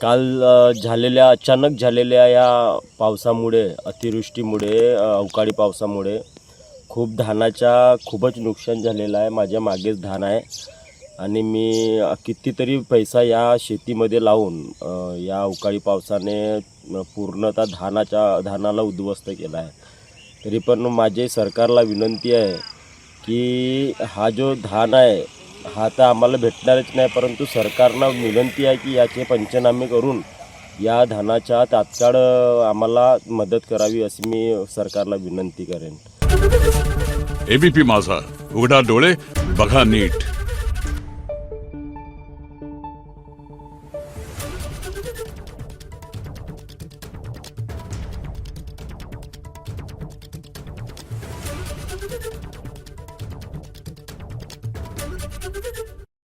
काल झालेल्या अचानक झालेल्या या पावसामुळे, अतिवृष्टीमुळे, अवकाळी पावसामुळे धानाच्या खूपच नुकसान झालेलं आहे. माझ्या मागेच धान आहे आणि मी कितीतरी पैसा या शेतीमध्ये लावून या अवकाळी पावसाने पूर्णतः धानाला उद्ध्वस्त केला आहे. तरी पण माझे सरकारला विनंती आहे की हा जो धान आहे हा तर आम्हाला भेटणारच नाही, परंतु सरकारला विनंती आहे की याचे पंचनामे करून या धानाच्या तात्काळ आम्हाला मदत करावी अशी मी सरकारला विनंती करेन. एबीपी माझा, उघडा डोळे बघा नीट.